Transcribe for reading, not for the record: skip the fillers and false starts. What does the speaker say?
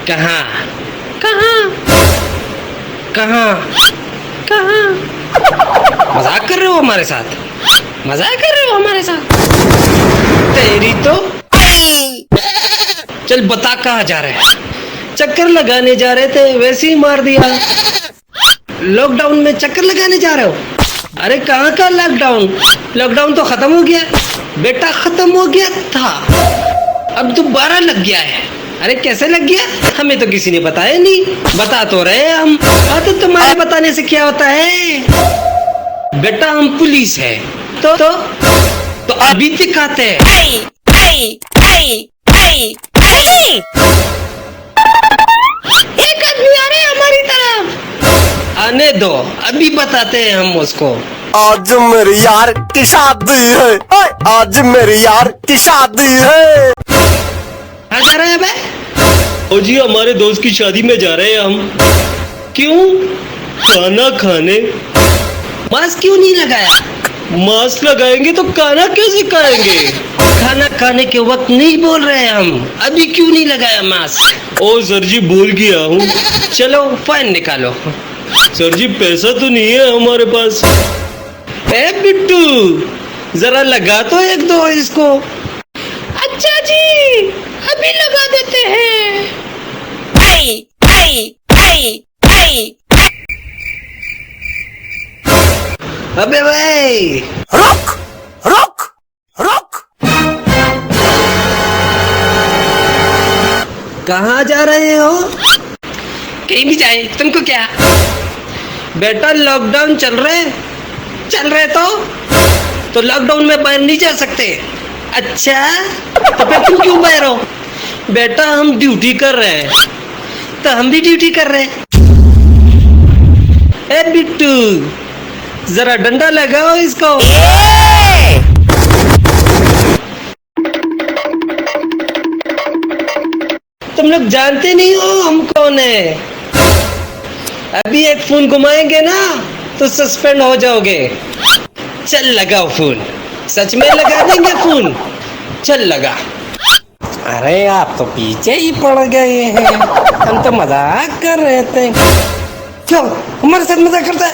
कहाँ कहाँ कहाँ कहाँ? मजाक कर रहे हो हमारे साथ? मजाक कर रहे हो हमारे साथ? तेरी तो चल बता कहाँ जा रहे हैं? चक्कर लगाने जा रहे थे, वैसे ही मार दिया। लॉकडाउन में चक्कर लगाने जा रहे हो? अरे कहाँ का लॉकडाउन? लॉकडाउन तो खत्म हो गया बेटा, खत्म हो गया था, अब दोबारा लग गया है। अरे कैसे लग गया? हमें तो किसी ने बताया नहीं। बता तो रहे हम। हाँ तो तुम्हारे बताने से क्या होता है बेटा? हम पुलिस है तो अभी दिखाते हैं। एक आदमी आ रहे हैं हमारी तरफ। आने दो, अभी बताते हैं हम उसको। आज मेरे यार की शादी है, आज मेरे यार की शादी है। कहाँ जा रहे हैं बे? ओ जी, हमारे दोस्त की शादी में जा रहे हैं हम। क्यों? खाना खाने। मास्क क्यों नहीं लगाया? मास्क लगाएंगे तो खाना कैसे खाएंगे? खाना खाने के वक्त नहीं बोल रहे हैं हम। अभी क्यों नहीं लगाया मास्क? ओ सर जी, भूल गया हूँ। चलो फाइन निकालो। सर जी, पैसा तो नहीं है हमारे पास। ए बिट्टू, जरा लगा तो एक दो इसको। अच्छा जी, अभी लगा देते हैं। अबे भाई, रुक रुक रुक। कहाँ जा रहे हो? कहीं भी जाए, तुमको क्या? बेटा लॉकडाउन चल रहे तो लॉकडाउन में बाहर नहीं जा सकते। अच्छा, तो फिर तुम क्यों बाहर हो? बेटा हम ड्यूटी कर रहे हैं, तो हम भी ड्यूटी कर रहे हैं। ए बिट्टू, जरा डंडा लगाओ इसको। तुम लोग जानते नहीं हो हम कौन है। अभी एक फोन घुमाएंगे ना तो सस्पेंड हो जाओगे। चल लगाओ फोन, सच में लगा देंगे फोन। चल लगा। अरे आप तो पीछे ही पड़ गए हैं, हम तो मजाक कर रहे थे। क्यों हमारे साथ मजाक करता है?